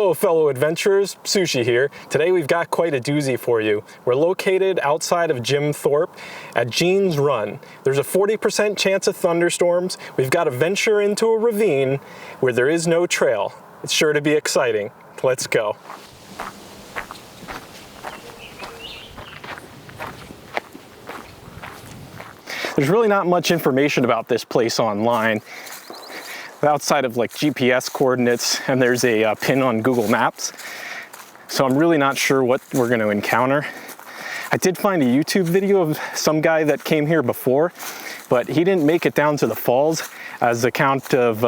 Hello fellow adventurers, Sushi here. Today we've got quite a doozy for you. We're located outside of Jim Thorpe at Jean's Run. There's a 40% chance of thunderstorms. We've got to venture into a ravine where there is no trail. It's sure to be exciting. Let's go. There's really not much information about this place online outside of like GPS coordinates, and there's a pin on Google Maps. So I'm really not sure what we're going to encounter. I did find a YouTube video of some guy that came here before, but he didn't make it down to the falls as account of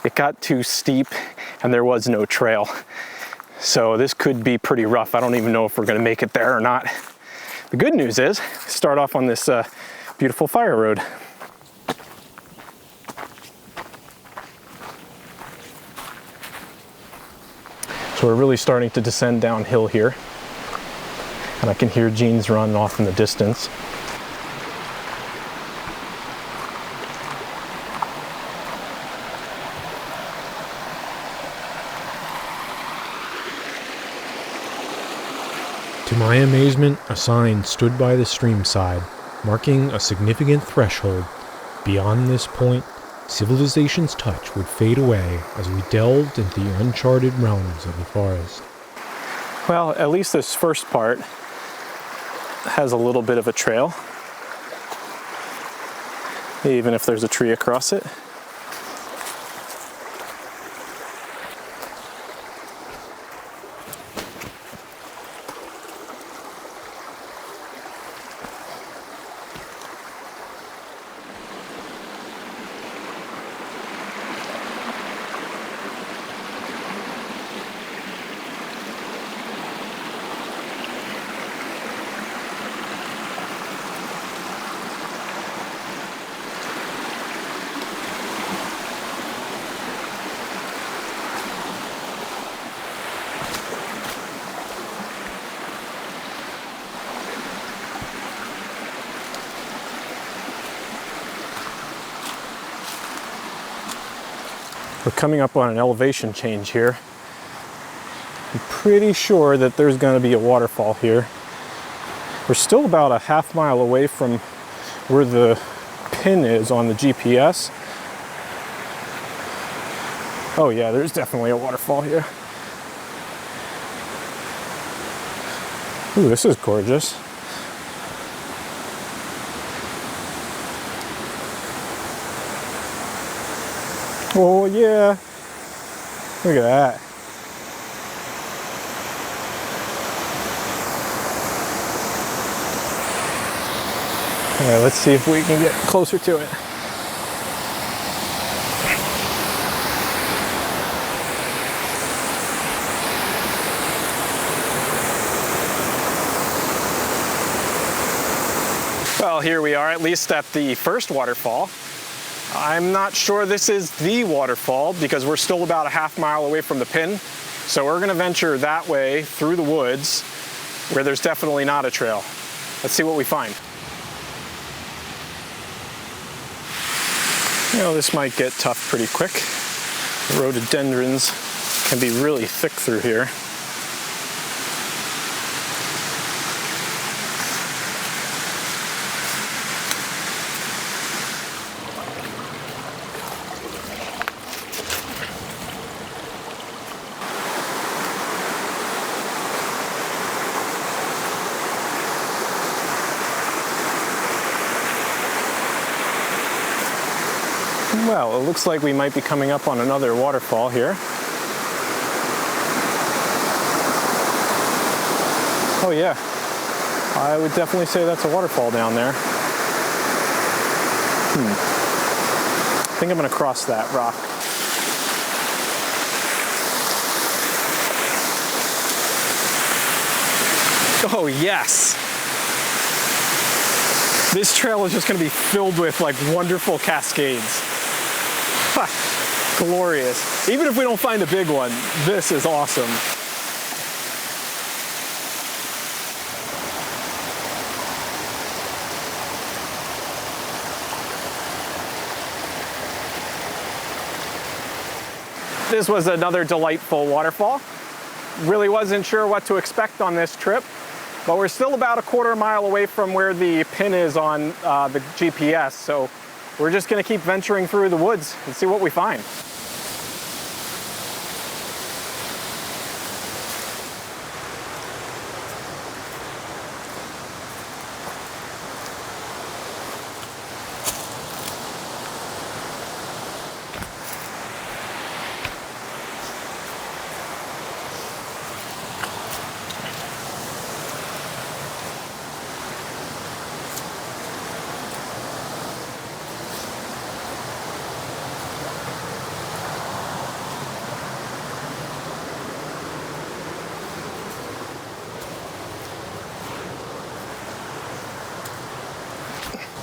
it got too steep and there was no trail. So this could be pretty rough. I don't even know if we're going to make it there or not. The good news is, start off on this beautiful fire road. So we're really starting to descend downhill here, and I can hear Jean's Run off in the distance. To my amazement, a sign stood by the stream side, marking a significant threshold. Beyond this point, civilization's touch would fade away as we delved into the uncharted realms of the forest. Well, at least this first part has a little bit of a trail, even if there's a tree across it. We're coming up on an elevation change here. I'm pretty sure that there's going to be a waterfall here. We're still about a half mile away from where the pin is on the GPS. Oh yeah, there's definitely a waterfall here. Ooh, this is gorgeous. Oh yeah, look at that. All right, let's see if we can get closer to it. Well, here we are, at least at the first waterfall. I'm not sure this is the waterfall because we're still about a half mile away from the pin. So we're gonna venture that way through the woods where there's definitely not a trail. Let's see what we find. You know, this might get tough pretty quick. The rhododendrons can be really thick through here. Well, it looks like we might be coming up on another waterfall here. Oh yeah, I would definitely say that's a waterfall down there. I think I'm gonna cross that rock. Oh yes! This trail is just gonna be filled with like wonderful cascades. Glorious. Even if we don't find a big one, this is awesome. This was another delightful waterfall. really wasn't sure what to expect on this trip, but we're still about a quarter mile away from where the pin is on the GPS, so we're just gonna keep venturing through the woods and see what we find.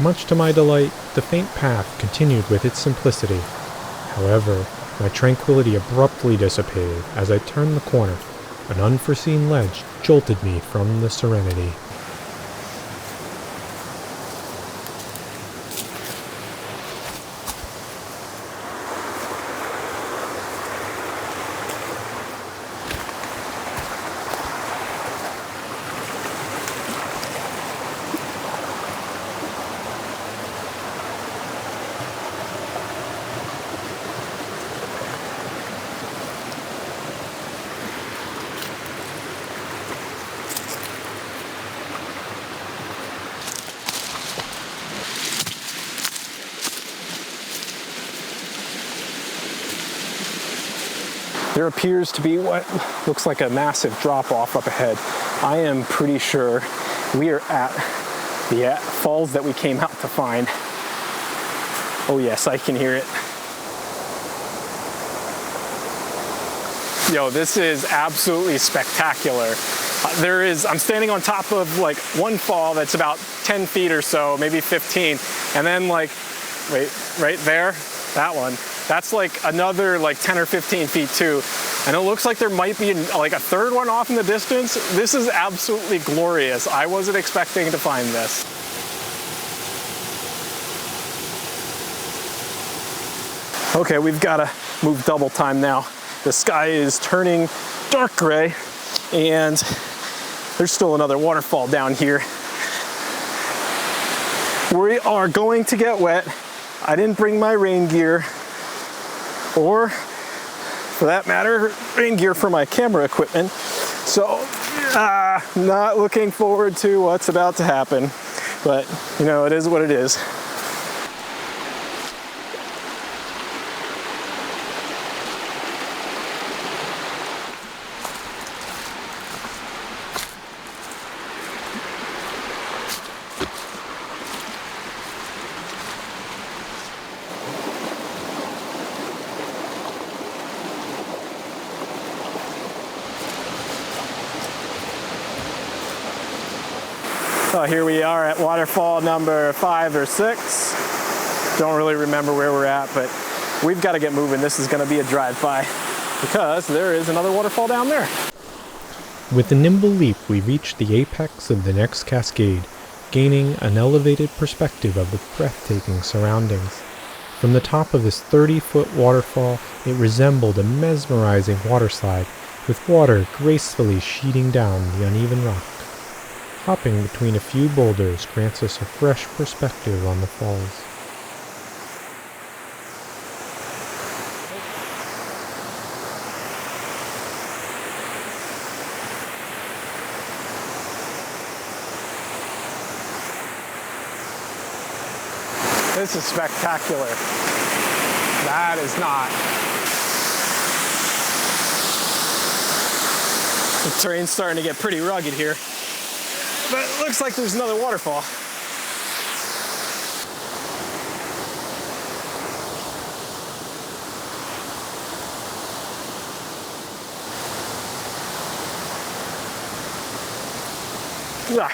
Much to my delight, the faint path continued with its simplicity. However, my tranquility abruptly dissipated as I turned the corner. An unforeseen ledge jolted me from the serenity. There appears to be what looks like a massive drop-off up ahead. I am pretty sure we are at the falls that we came out to find. Oh yes, I can hear it. Yo, this is absolutely spectacular. I'm standing on top of like one fall that's about 10 feet or so, maybe 15. And then like, wait, right there, that one. That's like another like 10 or 15 feet too. And it looks like there might be like a third one off in the distance. This is absolutely glorious. I wasn't expecting to find this. Okay, we've got to move double time now. The sky is turning dark gray and there's still another waterfall down here. We are going to get wet. I didn't bring my rain gear, or for that matter, rain gear for my camera equipment. So, not looking forward to what's about to happen, but you know, it is what it is. So here we are at waterfall number 5 or 6. Don't really remember where we're at, but we've got to get moving. This is going to be a drive-by because there is another waterfall down there. With a nimble leap, we reached the apex of the next cascade, gaining an elevated perspective of the breathtaking surroundings. From the top of this 30-foot waterfall, it resembled a mesmerizing waterslide, with water gracefully sheeting down the uneven rock. Hopping between a few boulders grants us a fresh perspective on the falls. This is spectacular. That is not. The terrain's starting to get pretty rugged here. But it looks like there's another waterfall. Yeah.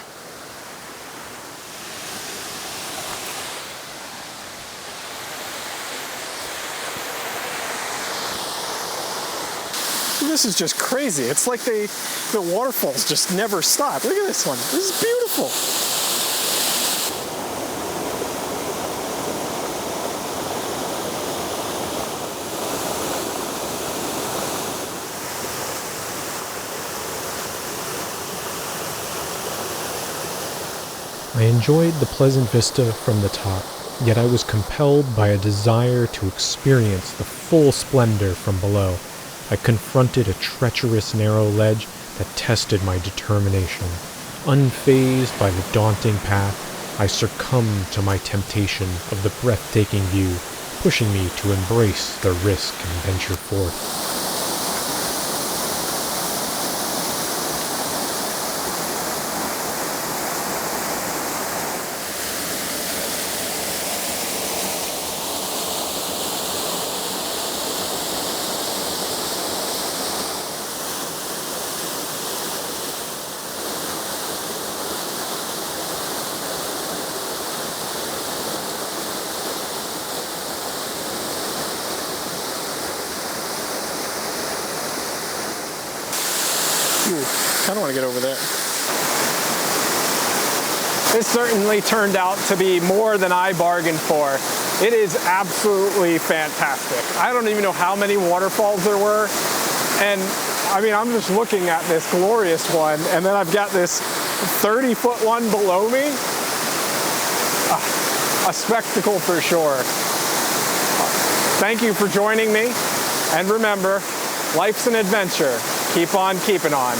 This is just crazy. It's like the waterfalls just never stop. Look at this one. This is beautiful. I enjoyed the pleasant vista from the top, yet I was compelled by a desire to experience the full splendor from below. I confronted a treacherous narrow ledge that tested my determination. Unfazed by the daunting path, I succumbed to my temptation of the breathtaking view, pushing me to embrace the risk and venture forth. I don't want to get over there. This certainly turned out to be more than I bargained for. It is absolutely fantastic. I don't even know how many waterfalls there were. And I mean, I'm just looking at this glorious one, and then I've got this 30-foot one below me. A spectacle for sure. Thank you for joining me. And remember, life's an adventure. Keep on keeping on.